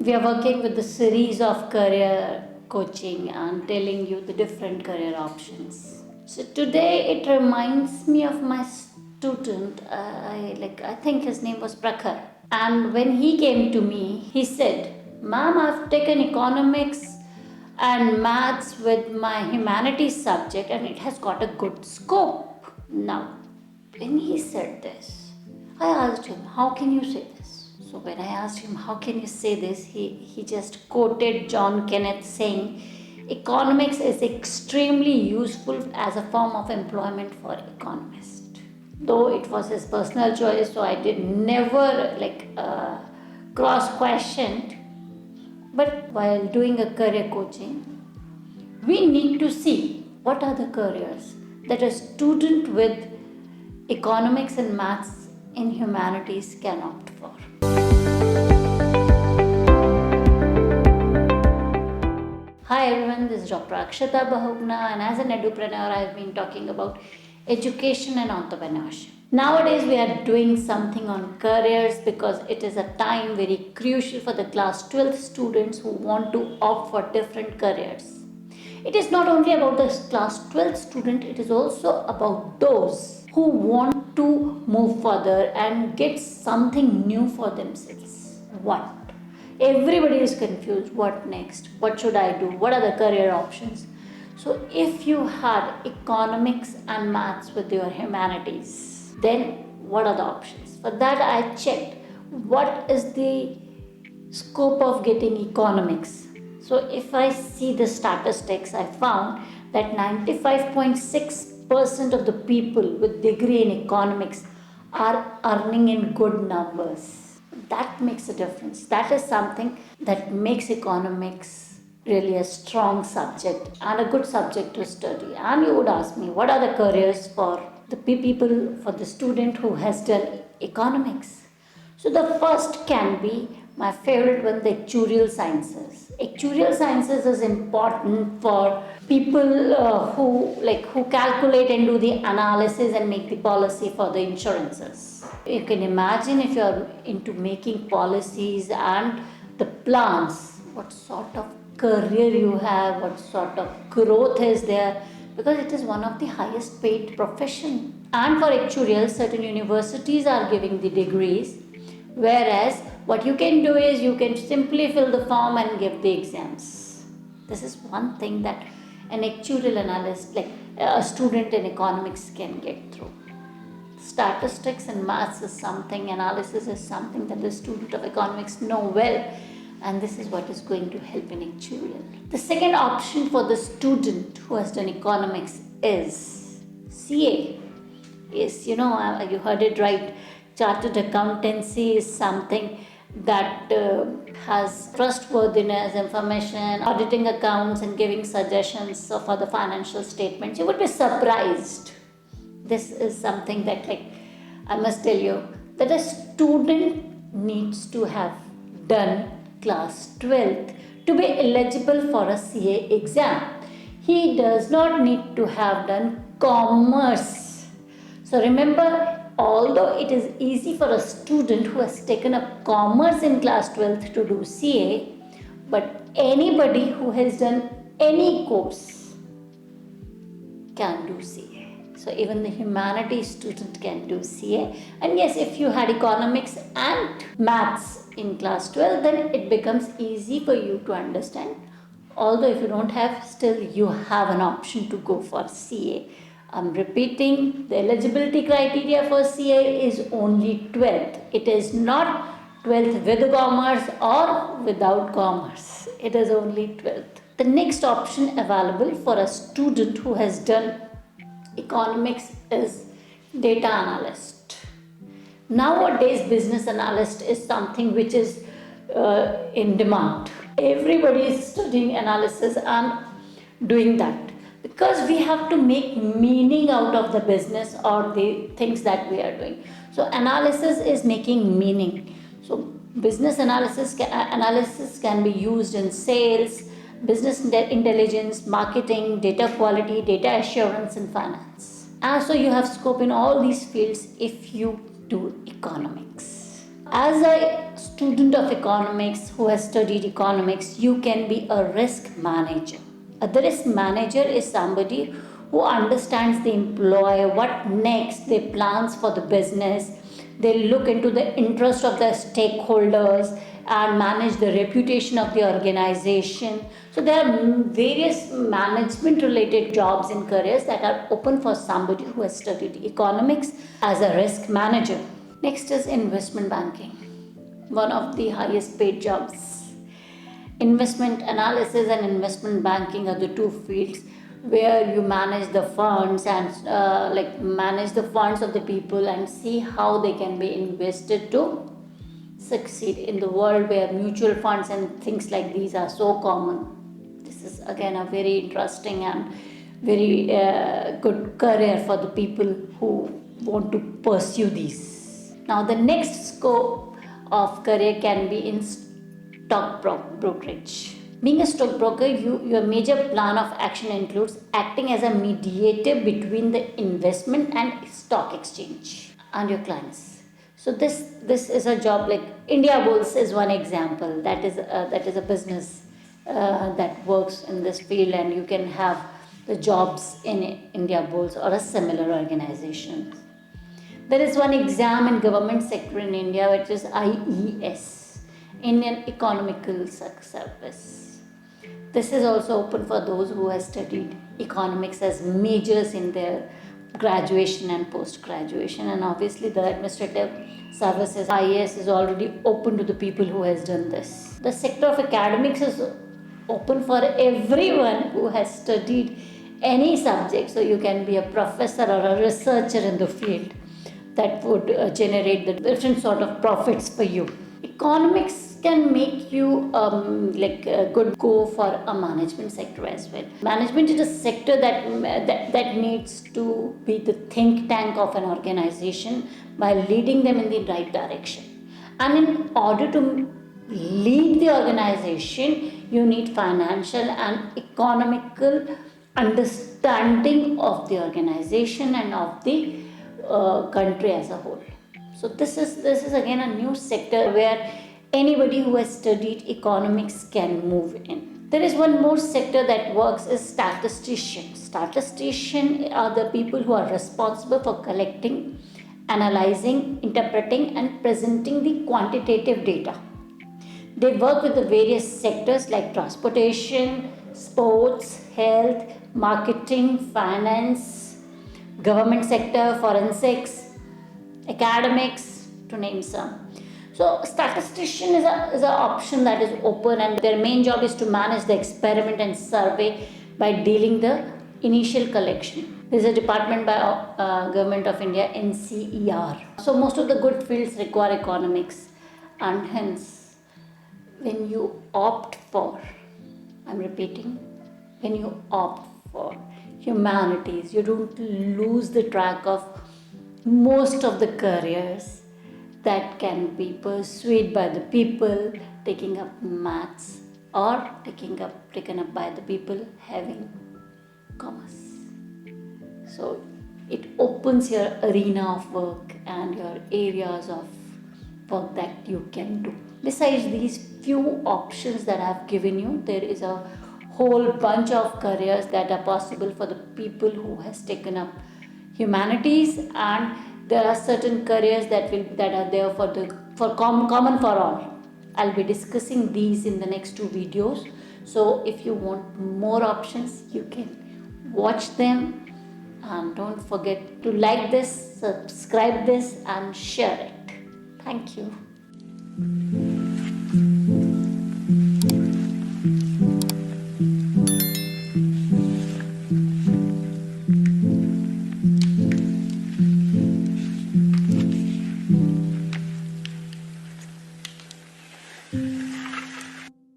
We are working with the series of career coaching and telling you the different career options. So today it reminds me of my student. I think his name was Prakhar. And when he came to me, he said, "Ma'am, I've taken economics and maths with my humanities subject, and it has got a good scope." Now, when he said this, I asked him, "How can you say this?" So when I asked him, "How can you say this?" he just quoted John Kenneth saying, "Economics is extremely useful as a form of employment for economists." Though it was his personal choice, so I did never cross questioned. But while doing a career coaching, we need to see what are the careers that a student with economics and maths in humanities can opt for. Hi everyone, this is Dr. Akshita Bahuguna, and as an Edupreneur, I've been talking about education and entrepreneurship. Nowadays, we are doing something on careers because it is a time very crucial for the class 12th students who want to opt for different careers. It is not only about the class 12th student, it is also about those who want to move further and get something new for themselves. What? Everybody is confused. What next? What should I do? What are the career options? So if you had economics and maths with your humanities, then what are the options? For that I checked what is the scope of getting economics. So if I see the statistics, I found that 95.6% of the people with degree in economics are earning in good numbers. That makes a difference. That is something that makes economics really a strong subject and a good subject to study. And you would ask me, what are the careers for the people, for the student who has done economics? So the first can be my favorite one, the actuarial sciences. Actuarial sciences is important for people who calculate and do the analysis and make the policy for the insurances. You can imagine if you are into making policies and the plans, what sort of career you have, what sort of growth is there, because it is one of the highest paid profession. And for actuarial, certain universities are giving the degrees, whereas what you can do is you can simply fill the form and give the exams. This is one thing that an actuarial analyst, like a student in economics, can get through. Statistics and maths is something, analysis is something that the student of economics know well, and this is what is going to help in actuarial. The second option for the student who has done economics is CA. Yes, you heard it right. Chartered accountancy is something that has trustworthiness, information, auditing accounts, and giving suggestions for the financial statements. You would be surprised. This is something that, I must tell you, that a student needs to have done class 12th to be eligible for a CA exam. He does not need to have done commerce. So remember, although it is easy for a student who has taken up commerce in class 12th to do CA, but anybody who has done any course can do CA. So even the humanities student can do CA. And yes, if you had economics and maths in class 12, then it becomes easy for you to understand. Although if you don't have, still you have an option to go for CA. I'm repeating, the eligibility criteria for CA is only 12th. It is not 12th with commerce or without commerce. It is only 12th. The next option available for a student who has done economics is data analyst. Nowadays, business analyst is something which is in demand. Everybody is studying analysis and doing that, because we have to make meaning out of the business or the things that we are doing. So analysis is making meaning. So business analysis can be used in sales, business intelligence, marketing, data quality, data assurance, and finance. And so you have scope in all these fields if you do economics. As a student of economics who has studied economics, you can be a risk manager. A risk manager is somebody who understands the employer, what next, their plans for the business. They look into the interest of the stakeholders and manage the reputation of the organization. So there are various management related jobs and careers that are open for somebody who has studied economics as a risk manager. Next is investment banking, one of the highest paid jobs. Investment analysis and investment banking are the two fields where you manage the funds and manage the funds of the people and see how they can be invested to succeed in the world where mutual funds and things like these are so common. This is again a very interesting and very good career for the people who want to pursue these. Now the next scope of career can be in stock brokerage. Being a stockbroker, your major plan of action includes acting as a mediator between the investment and stock exchange and your clients. So this is a job like India Bulls is one example. That is a business that works in this field, and you can have the jobs in India Bulls or a similar organization. There is one exam in government sector in India, which is IES, Indian Economical Service. This is also open for those who have studied economics as majors in their graduation and post-graduation, and obviously the administrative services IAS is already open to the people who has done this. The sector of academics is open for everyone who has studied any subject, so you can be a professor or a researcher in the field that would generate the different sort of profits for you. Economics can make you a good go for a management sector as well. Management is a sector that needs to be the think tank of an organization by leading them in the right direction. And in order to lead the organization, you need financial and economical understanding of the organization and of the country as a whole. So this is again a new sector where anybody who has studied economics can move in. There is one more sector that works is statisticians. Statisticians are the people who are responsible for collecting, analyzing, interpreting and presenting the quantitative data. They work with the various sectors like transportation, sports, health, marketing, finance, government sector, forensics, academics, to name some. So statistician is an option that is open, and their main job is to manage the experiment and survey by dealing the initial collection. There is a department by Government of India, NCER. So most of the good fields require economics, and hence when you opt for, I'm repeating, when you opt for humanities, you don't lose the track of most of the careers that can be pursued by the people taking up maths or taken up by the people having commerce. So it opens your arena of work and your areas of work that you can do. Besides these few options that I have given you, there is a whole bunch of careers that are possible for the people who has taken up humanities, and there are certain careers that are there for common for all. I'll be discussing these in the next two videos. So if you want more options, you can watch them, and don't forget to like this, subscribe this and share it. Thank you.